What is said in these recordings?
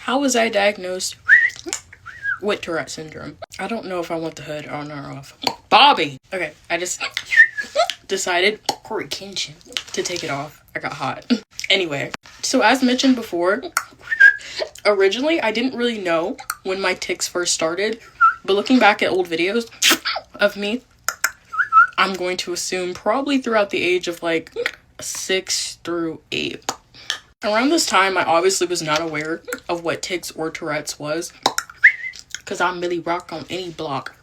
How was I diagnosed with Tourette syndrome? I don't know if I want the hood on or off. Bobby! Okay, I just decided to take it off. I got hot. Anyway, so as mentioned before, originally I didn't really know when my tics first started, but looking back at old videos of me, I'm going to assume probably throughout the age of like 6 through 8. Around this time, I obviously was not aware of what tics or Tourette's was, because I'm Millie Rock on any block.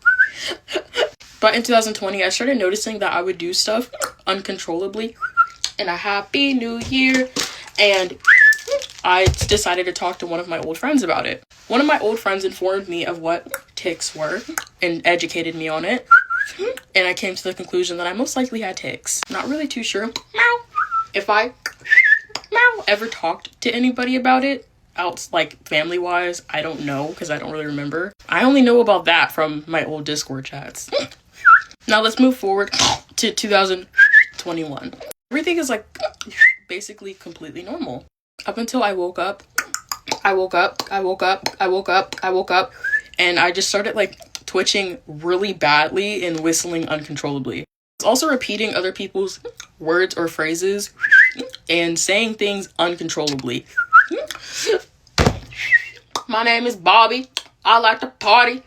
But in 2020, I started noticing that I would do stuff uncontrollably, and a happy new year, and I decided to talk to one of my old friends about it. One of my old friends informed me of what tics were and educated me on it, and I came to the conclusion that I most likely had tics. Not really too sure if I ever talked to anybody about it, else like family wise. I don't know, because I don't really remember. I only know about that from my old Discord chats. Now let's move forward to 2021. Everything is like basically completely normal up until I woke up, and I just started like twitching really badly and whistling uncontrollably. I was also repeating other people's words or phrases and saying things uncontrollably. My name is Bobby. I like to party.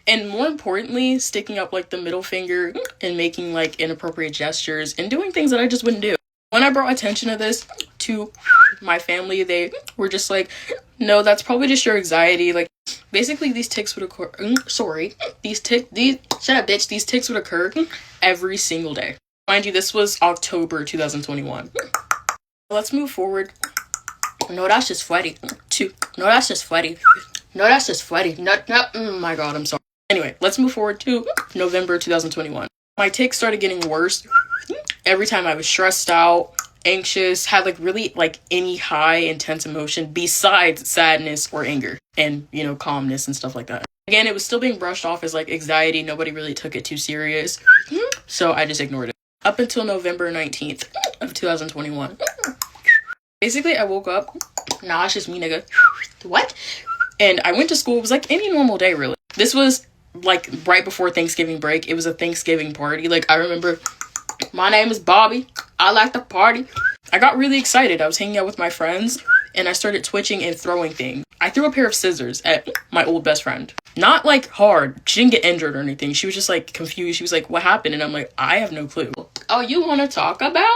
And more importantly, sticking up like the middle finger and making like inappropriate gestures and doing things that I just wouldn't do. When I brought attention to this to my family, they were just like, no, that's probably just your anxiety. Like, basically these tics would occur. These tics would occur every single day. Mind you, this was October 2021. Let's move forward. No, that's just sweaty. No, that's just sweaty. No, that's just sweaty. No, oh my god, I'm sorry. Anyway, let's move forward to November 2021. My tics started getting worse every time I was stressed out, anxious, had like really like any high intense emotion besides sadness or anger and, you know, calmness and stuff like that. Again, it was still being brushed off as like anxiety. Nobody really took it too serious, so I just ignored it. Up until November 19th of 2021. Basically, I woke up. Nah, it's just me, nigga. What? And I went to school. It was like any normal day, really. This was like right before Thanksgiving break. It was a Thanksgiving party. Like, I remember, my name is Bobby. I like to party. I got really excited. I was hanging out with my friends, and I started twitching and throwing things. I threw a pair of scissors at my old best friend. Not like hard. She didn't get injured or anything. She was just like confused. She was like, what happened? And I'm like, I have no clue. Oh, you want to talk about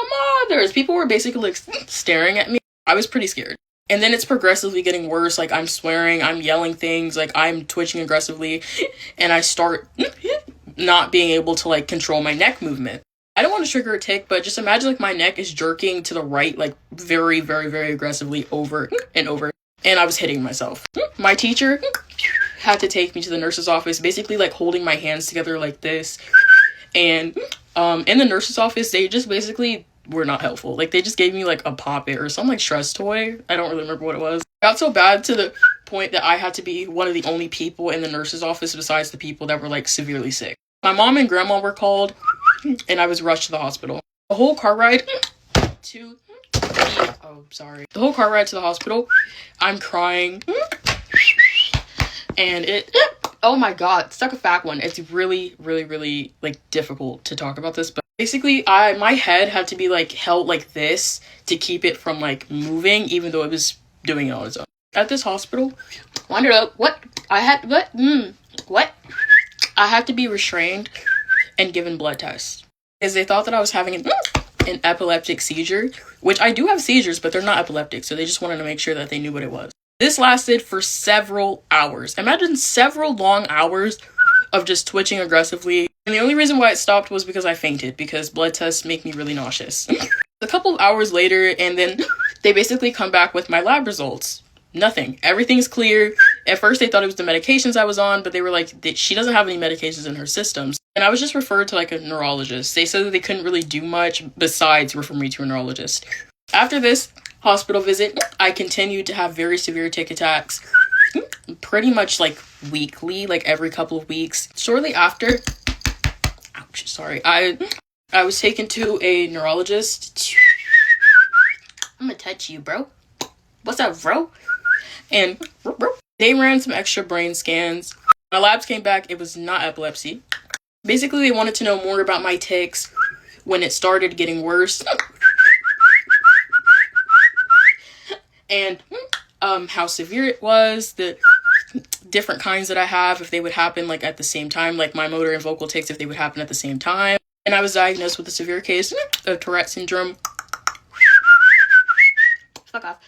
mothers? People were basically like staring at me. I was pretty scared. And then it's progressively getting worse. Like, I'm swearing, I'm yelling things, like I'm twitching aggressively, and I start not being able to like control my neck movement. I don't want to trigger a tic, but just imagine like my neck is jerking to the right, like very, very, very aggressively over and over. And I was hitting myself. My teacher had to take me to the nurse's office, basically like holding my hands together like this. And in the nurse's office, they just basically were not helpful. Like, they just gave me like a pop-it or some like stress toy. I don't really remember what it was. It got so bad to the point that I had to be one of the only people in the nurse's office besides the people that were like severely sick. My mom and grandma were called, and I was rushed to the hospital. The whole car ride to the whole car ride to the hospital, I'm crying, and it, oh my god, stuck a fat one. It's really, really, really like difficult to talk about this, but basically my head had to be like held like this to keep it from like moving, even though it was doing it on its own. At this hospital, I had to be restrained and given blood tests because they thought that I was having an epileptic seizure, which I do have seizures, but they're not epileptic, so they just wanted to make sure that they knew what it was. This lasted for several hours. Imagine several long hours of just twitching aggressively. And the only reason why it stopped was because I fainted, because blood tests make me really nauseous. A couple of hours later, and then they basically come back with my lab results. Nothing. Everything's clear. At first, they thought it was the medications I was on, but they were like, she doesn't have any medications in her systems. And I was just referred to like a neurologist. They said that they couldn't really do much besides refer me to a neurologist. After this hospital visit, I continued to have very severe tic attacks, pretty much like weekly, like every couple of weeks. Shortly after, I was taken to a neurologist. I'm gonna touch you, bro. What's up, bro? And they ran some extra brain scans. My labs came back, it was not epilepsy. Basically, they wanted to know more about my tics when it started getting worse. And how severe it was, the different kinds that I have, if they would happen like at the same time, like my motor and vocal tics, if they would happen at the same time. And I was diagnosed with a severe case of Tourette syndrome. Fuck off.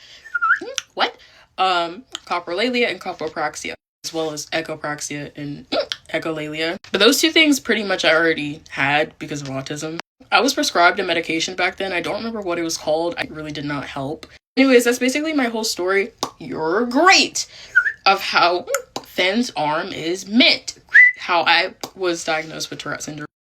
What? Coprolalia and copropraxia, as well as echopraxia and echolalia. But those two things pretty much I already had because of autism. I was prescribed a medication back then. I don't remember what it was called. It really did not help. Anyways, that's basically my whole story. You're great. Of how Finn's arm is mint. How I was diagnosed with Tourette syndrome.